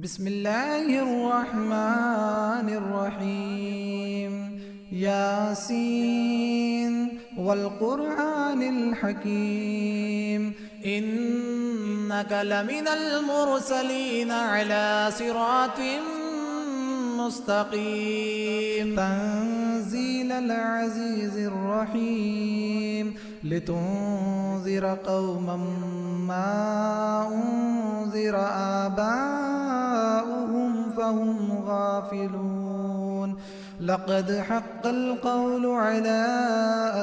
بسم الله الرحمن الرحيم. ياسين والقرآن الحكيم إنك لمن المرسلين على صراط مستقيم. تنزيل العزيز الرحيم لتنذر قوما ما أنذر آباؤهم فهم غافلون. لقد حق القول على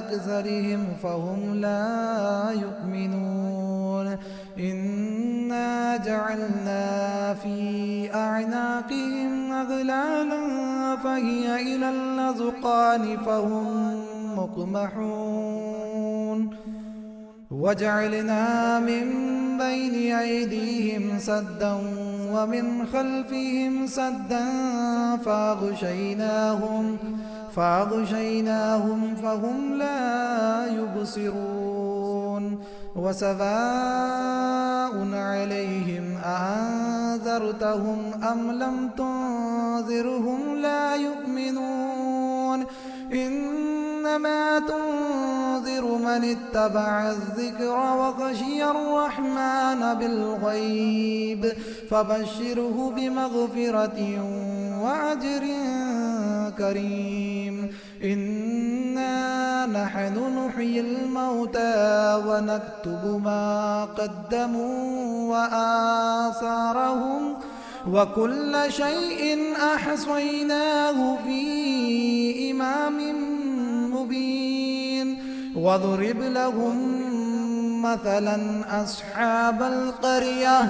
أكثرهم فهم لا يؤمنون. إنا جعلنا في أعناقهم أغلالا فهي إلى الأذقان فهم مقمحون. وجعلنا من بين أيديهم سدا ومن خلفهم سدا فأغشيناهم فهم لا يبصرون. وسواء عليهم أأنذرتهم أم لم تنذرهم لا يؤمنون. إنما تنذر من اتبع الذكر وخشي الرحمن بالغيب فبشره بمغفرة وأجر كريم. إنا نحن نحيي الموتى ونكتب ما قدموا وآثارهم وكل شيء أحصيناه في إمام مبين. واضرب لهم مثلا أصحاب القرية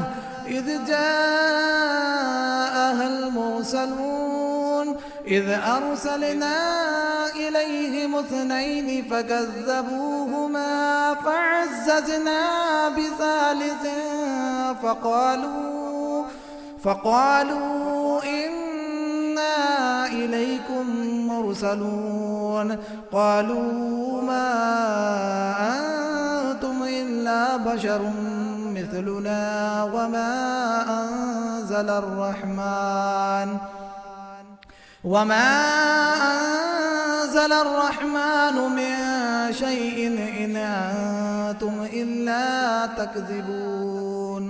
إذ جاءها المرسلون إذ أرسلنا إليهم اثنين فكذبوهما فعززنا بثالث فقالوا إنا إليكم مرسلون. قالوا ما أنتم إلا بشر مثلنا وما أنزل الرحمن من شيء إن أنتم إلا تكذبون.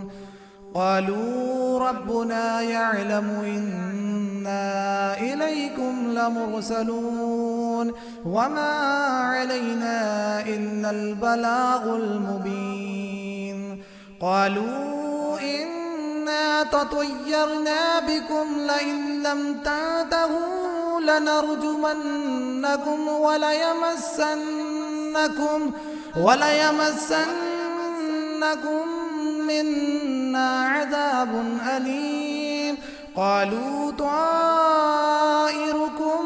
قالوا ربنا يعلم إنا إليكم لمرسلون وما علينا إلا البلاغ المبين. قالوا إنا تطيرنا بكم لئن لم تنتهوا لنرجمنكم وليمسنكم منا عذاب أليم. قالوا طائركم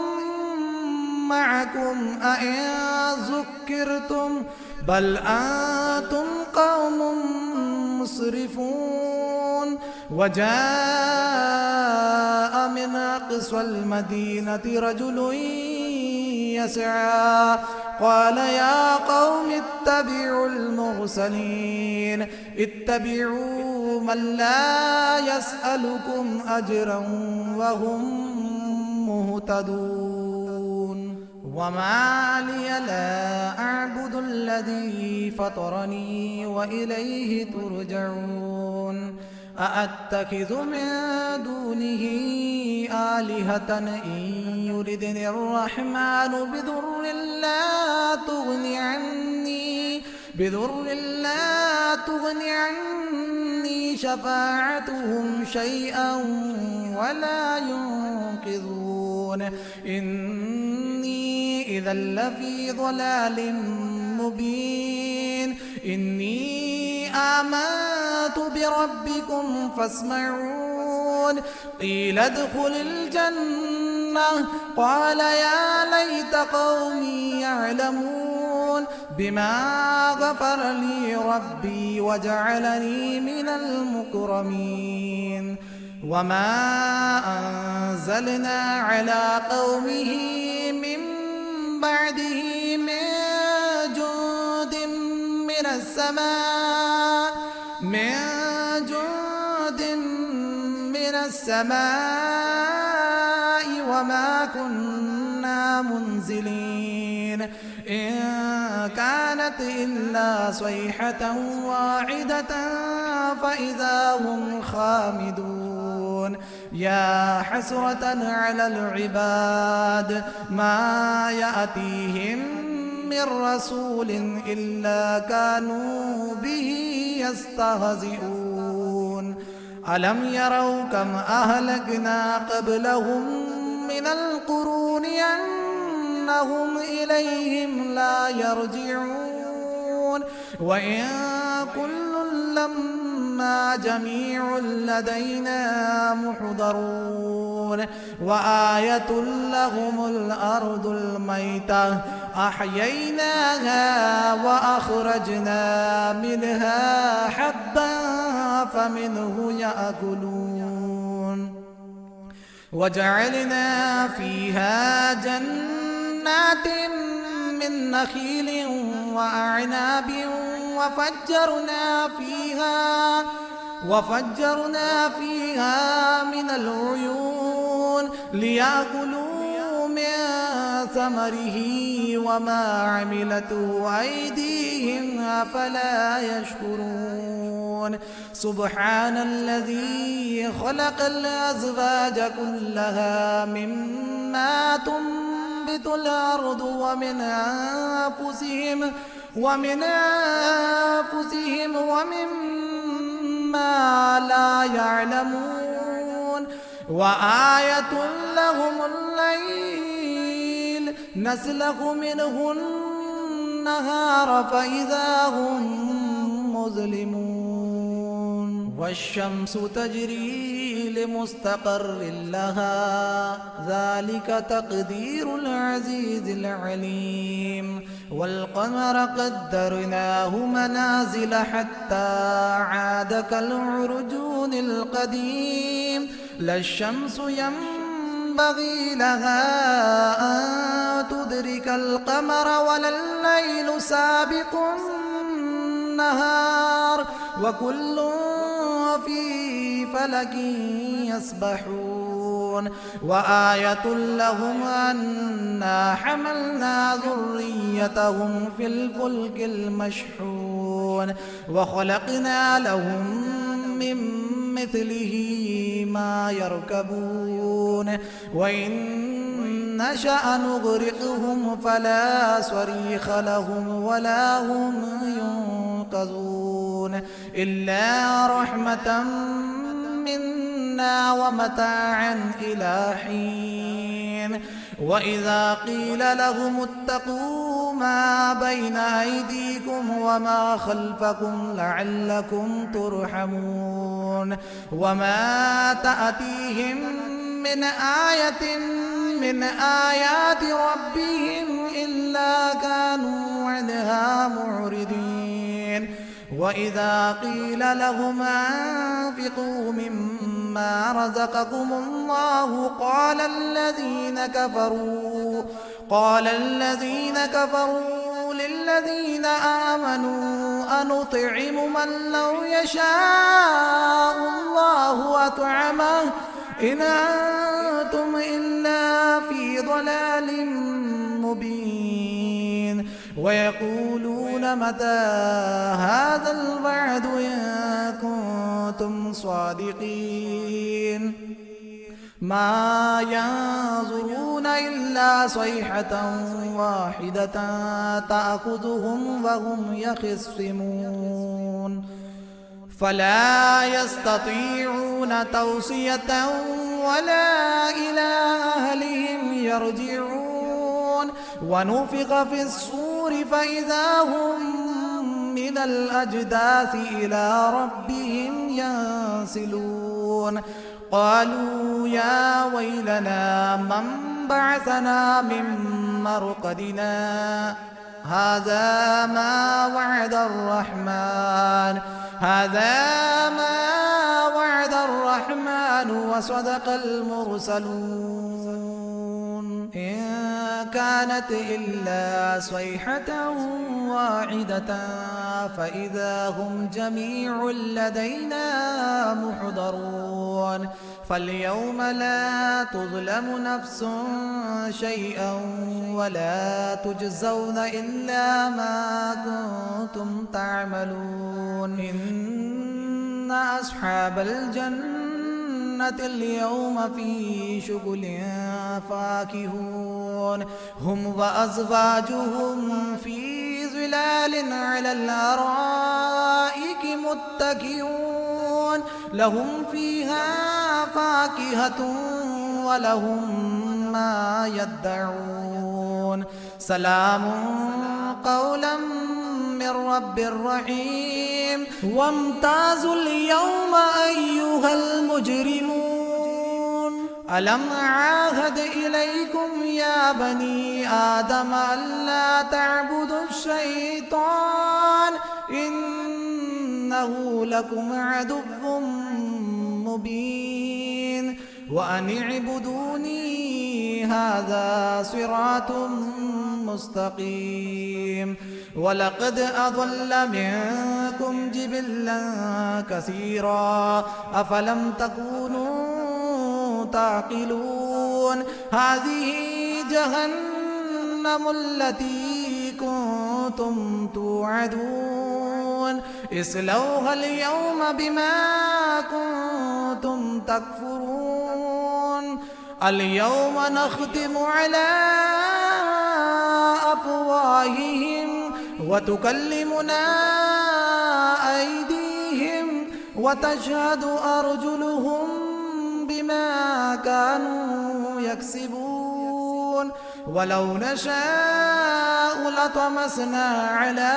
معكم أئن ذكرتم بل أنتم قوم مسرفون. وجاء من أقصى المدينة رجل يسعى قال يا قوم اتبعوا المرسلين اتبعوا من لا يسألكم أجرا وهم مهتدون. وما لي لا أعبد الذي فطرني وإليه ترجعون. أأتخذ من دونه آلهة إن يردني الرحمن بضر لا تغني عني شفاعتهم شيئا ولا ينقذون. إني إذا لفي ضلال مبين. إني آمنت بربكم فاسمعون. قيل ادخل الجنة قال يا ليت قومي يعلمون بما غفر لي ربي وجعلني من المكرمين. وما أنزلنا على قومه من بعده من جند من السماء السماء وما كنا منزلين إن كانت إلا صيحة واحدة فإذا هم خامدون يا حسرة على العباد ما يأتيهم من رسول إلا كانوا به يستهزئون ألم يروا كم أهلكنا قبلهم من القرون أنهم إليهم لا يرجعون وإن كل لما جميع لدينا محضرون وآية لهم الأرض الميتة أحييناها وأخرجنا منها حبا فمنه يأكلون وجعلنا فيها جنات من نخيل وأعناب وفجرنا فيها من العيون ليأكلوا من ثمره وما عملته أيديهم أفلا يشكرون سبحان الذي خلق الأزواج كلها مما تنبت الأرض ومن أنفسهم ومما لا يعلمون وآية لهم الليل نسلخ منه النهار فإذا هم مظلمون والشمس تجري لمستقر لها ذلك تقدير العزيز العليم والقمر قدرناه منازل حتى عاد كالعرجون القديم لا الشمس ينبغي لها أن تدرك القمر ولا الليل سابق النهار وكل في فلك يسبحون وآية لهم أنا حملنا ذريتهم في الفلك المشحون وخلقنا لهم من مثله ما يركبون وإن نشأ نغرقهم فلا صريخ لهم ولا هم ينقذون إلا رحمة منا ومتاعا إلى حين وإذا قيل لهم اتقوا ما بين أيديكم وما خلفكم لعلكم ترحمون وما تأتيهم من آية من آيات ربهم إلا كانوا عنها معرضين وإذا قيل لهم أنفقوا مما رزقكم الله قال الذين كفروا للذين آمنوا أنطعم من لو يشاء الله أطعمه إن أنتم إلا في ضلال مبين ويقولون متى هذا الوعد إن كنتم صادقين ما ينظرون إلا صيحة واحدة تأخذهم وهم يخصمون فلا يستطيعون توصية ولا إلى أهلهم يرجعون ونفخ في الصور فإذا هم من الأجداث إلى ربهم ينسلون قالوا يا ويلنا من بعثنا من مرقدنا هذا ما وعد الرحمن وصدق المرسلون إن كانت إلا صيحة واحدة فإذا هم جميع لدينا محضرون فاليوم لا تظلم نفس شيئا ولا تجزون إلا ما كنتم تعملون إن أصحاب الجنة اليوم في شغل فاكهون هم وأزواجهم في ظلال على الأرائك متكئون لهم فيها فاكهة ولهم ما يدعون سلام قولا من رب رحيم وامتازوا اليوم أيها المجرمون ألم أعاهد إليكم يا بني آدم ألا تعبدوا الشيطان إنه لكم عدو مبين وأن اعبدوني هذا صراط مستقيم ولقد أضل منكم جبلا كثيرا أفلم تكونوا تعقلون هذه جهنم التي كنتم توعدون اصلوها اليوم بما كنتم تكفرون اليوم نختم على أفواههم وتكلمنا أيديهم وتشهد أرجلهم بما كانوا يكسبون ولو نشاء لطمسنا على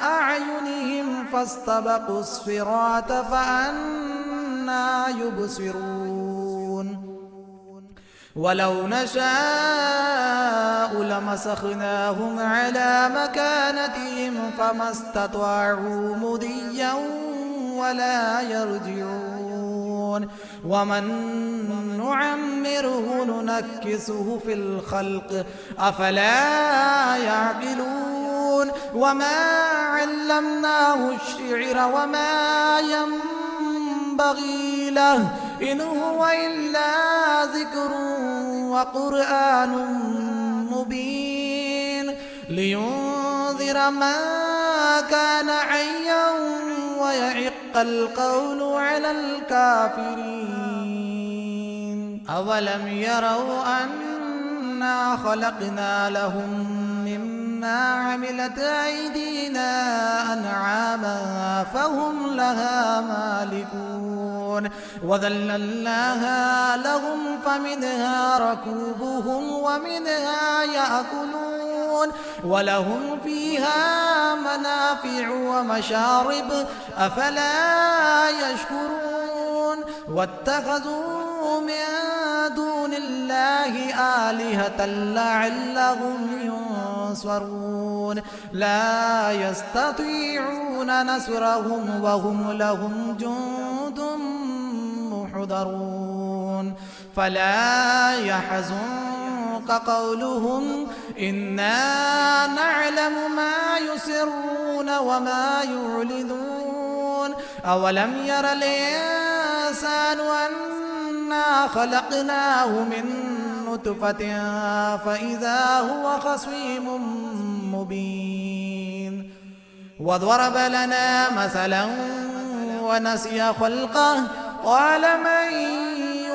أعينهم فاستبقوا الصراط فأنى يبصرون ولو نشاء لمسخناهم على مكانتهم فما استطاعوا مضيا ولا يرجعون ومن نعمره ننكسه في الخلق أفلا يعقلون وما علمناه الشعر وما ينبغي له إن هو إلا ذكر وقرآن مبين لينذر من كان حيا ويحق القول على الكافرين أولم يروا أنا خلقنا لهم مما عملت أيدينا أنعاما فهم لها مالكون وذللناها لهم فمنها ركوبهم ومنها يأكلون ولهم فيها منافع ومشارب أفلا يشكرون واتخذوا من دون الله آلهة لعلهم ينصرون لا يستطيعون نصرهم وهم لهم جند محضرون فلا يحزنك قولهم إنا نعلم ما يسرون وما يعلنون أولم ير الإنسان أنا خلقناه من نطفة فإذا هو خصيم مبين وضرب لنا مثلا ونسي خلقه قال من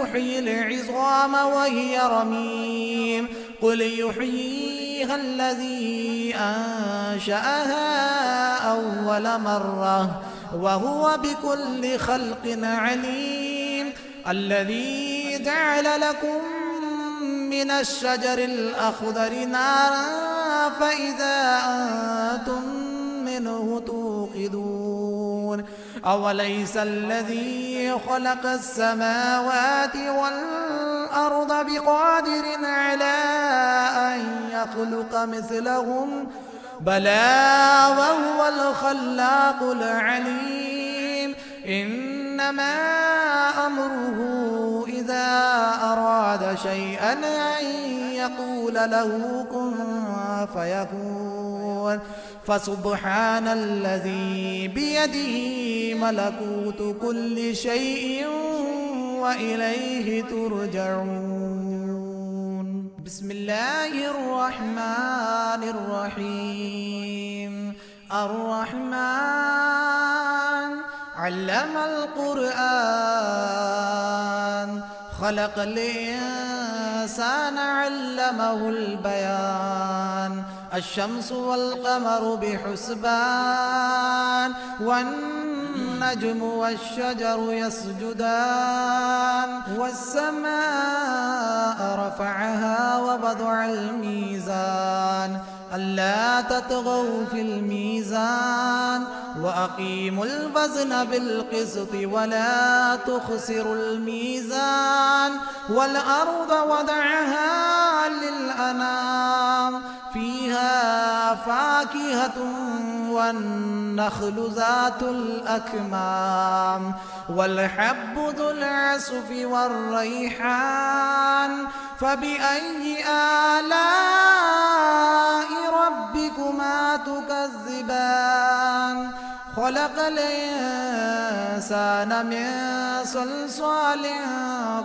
يحيي العظام وهي رميم قل يحييها الذي أنشأها أول مرة وهو بكل خلق عليم الذي جعل لكم من الشجر الأخضر نارا فإذا أنتم منه توقدون أوليس الذي خلق السماوات والأرض بقادر على أن يخلق مثلهم بلى وهو الخلاق العليم إنما أمره إذا أراد شيئا أن يقول له كن فيكون فسبحان الذي بيده ملكوت كل شيء وإليه ترجعون. بسم الله الرحمن الرحيم. الرحمن علم القرآن، خلق الإنسان علمه البيان. الشمس والقمر بحسبان، والنجم والشجر يسجدان. والسماء رفعها ووضع الميزان، ألا تطغوا في الميزان، وأقيموا الوزن بالقسط ولا تخسروا الميزان. والأرض وضعها للأنام، فيها فاكهة والنخل ذات الأكمام، والحب ذو العصف والريحان. فبأي آلاء ربكما تكذبان؟ خلق الإنسان من صلصال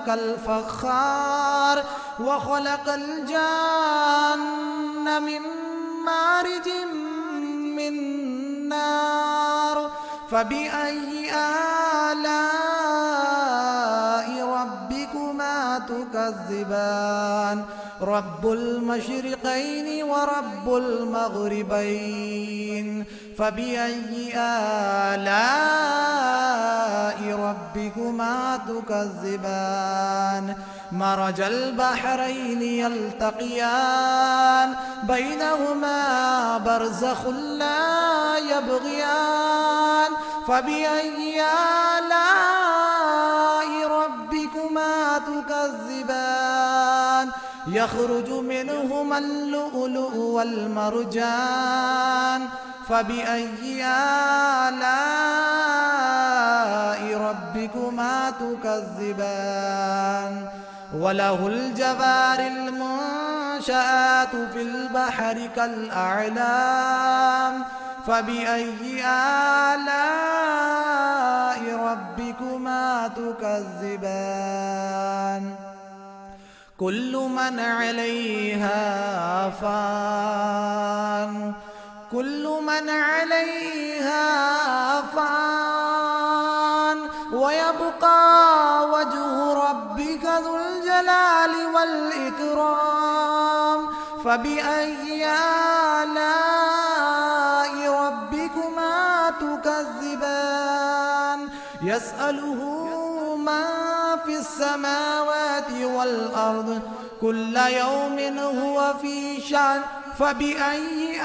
كالفخار، وخلق الجان من مارج من نار. فبأي آلاء ربكما تكذبان؟ رب المشرقين ورب المغربين. فبأي آلاء ربكما تكذبان؟ مرج البحرين يلتقيان، بينهما برزخ لا يبغيان. فبأي آلاء ربكما تكذبان؟ يخرج منهما اللؤلؤ والمرجان. فبأي آلاء ربكما تكذبان؟ وله الجوار المنشآت في البحر كالأعلام. فبأي آلاء ربكما تكذبان؟ كل من عليها فان، كل من عليها فان، ويبقى وجه ربك ذو الجلال والإكرام. فبأي آلاء ربكما تكذبان؟ يسأله من في السماوات والأرض، كل يوم هو في شأن. فبأي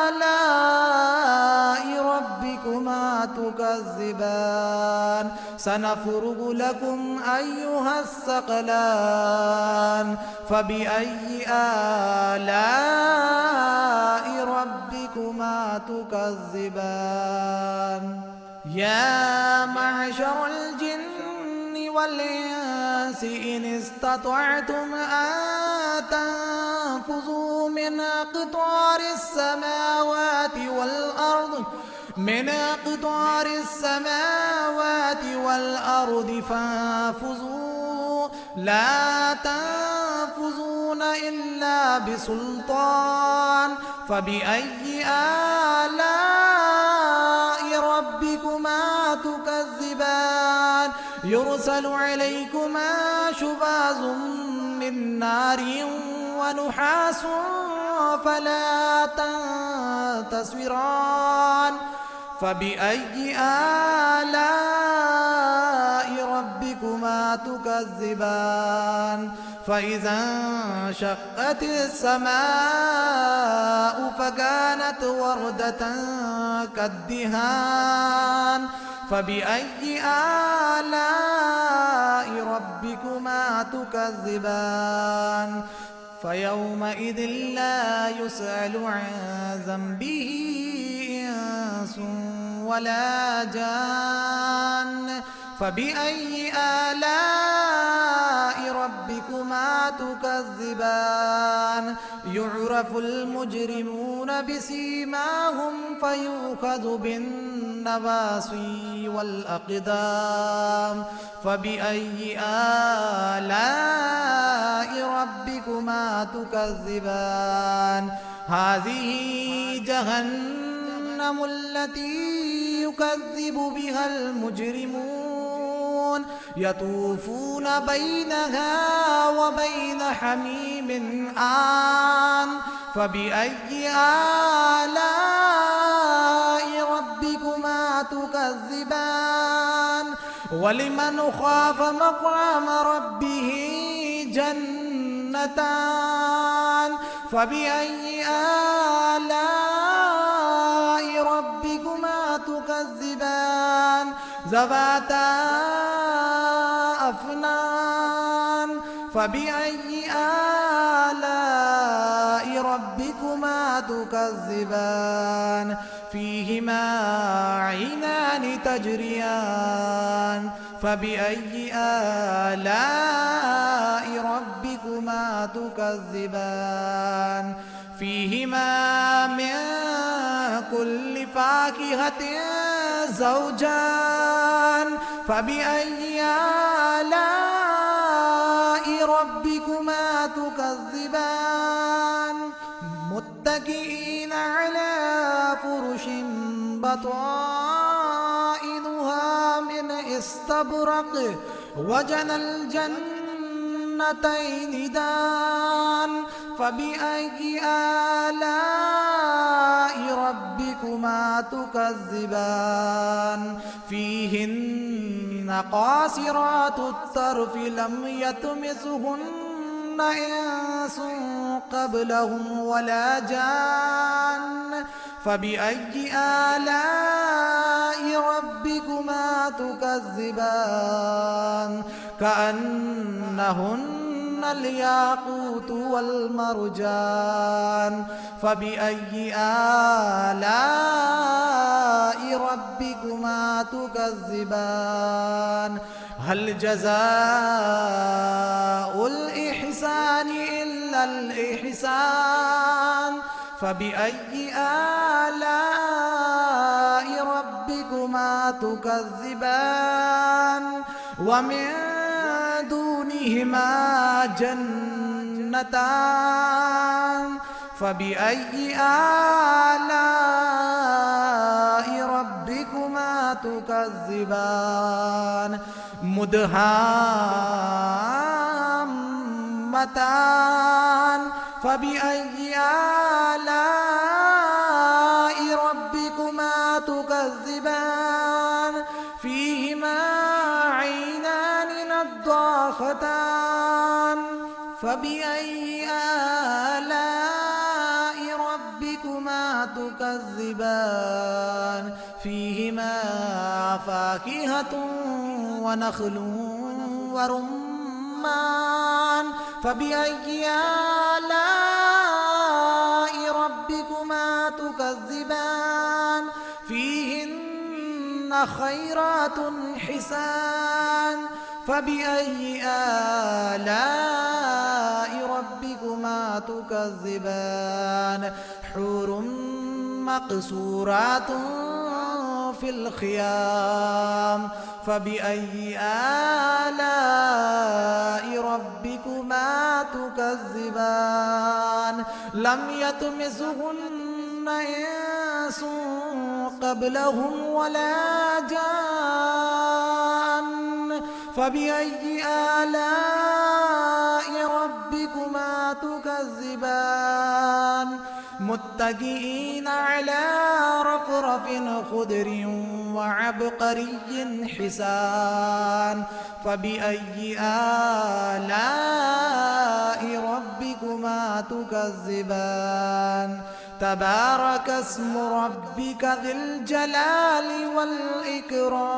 آلاء ربكما تكذبان؟ سنفرغ لكم أيها الثقلان. فبأي آلاء ربكما تكذبان؟ يا معشر الجن والإنس إن استطعتم أن تنفذوا من أقطار السماوات والأرض، من أقطار السماوات والأرض فانفذوا، لا تنفذون إلا بسلطان. فبأي آلاء ربكما تكذبان؟ يرسل عليكما شواظ من نار ونحاس فلا تنتصران. فبأي آلاء ربكما تكذبان؟ فإذا انشقت السماء فكانت وردة كالدهان. فبأي آلاء ربكما تكذبان؟ فيومئذ لا يسأل عن ذنبه إنس ولا جان. فبأي آلاء ربكما تكذبان يعرف المجرمون بسيماهم فيؤخذ بالنواصي والأقدام فبأي آلاء ربكما تكذبان هذه جهنم التي يكذب بها المجرمون يطوفون بينها وبين حميم آن فبأي آلاء ربكما تكذبان ولمن خاف مقام ربه جنتان فبأي آلاء ربكما تكذبان ذواتا أفنان فبأي آلاء ربكما تكذبان فيهما عينان تجريان فبأي آلاء ربكما تكذبان فيهما من كل فاكهة زوجان فبأي آلاء ربكما تكذبان متكئين على فرش بطائنها من استبرق وجنى الجنتين دان فبأي آلاء ربكما تكذبان فيهن قاصرات الطرف لم يطمثهن إنس قبلهم ولا جان فبأي آلاء ربكما تكذبان كأنهن الياقوت والمرجان فبأي آلاء ربكما تكذبان هل جزاء الإحسان إلا الإحسان فبأي آلاء ربكما تكذبان ومن دونهما جنتان فبأي آلاء ربكما تكذبان مدهامتان فبأي آلاء ربكما تكذبان فيهما عينان نضاختان فبأي آلاء ربكما تكذبان فيهما فاكهة ونخل ورمان فبأي آلاء ربكما تكذبان فيهن خيرات حسان فبأي آلاء ربكما تكذبان حور مقصورات في الخيام فبأي آلاء ربكما تكذبان لم يطمثهن إنس قبلهم ولا جان فبأي آلاء ربكما تكذبان متكئين على رفرف خضر وعبقري حسان فبأي آلاء ربكما تكذبان تبارك اسم ربك ذي الجلال والإكرام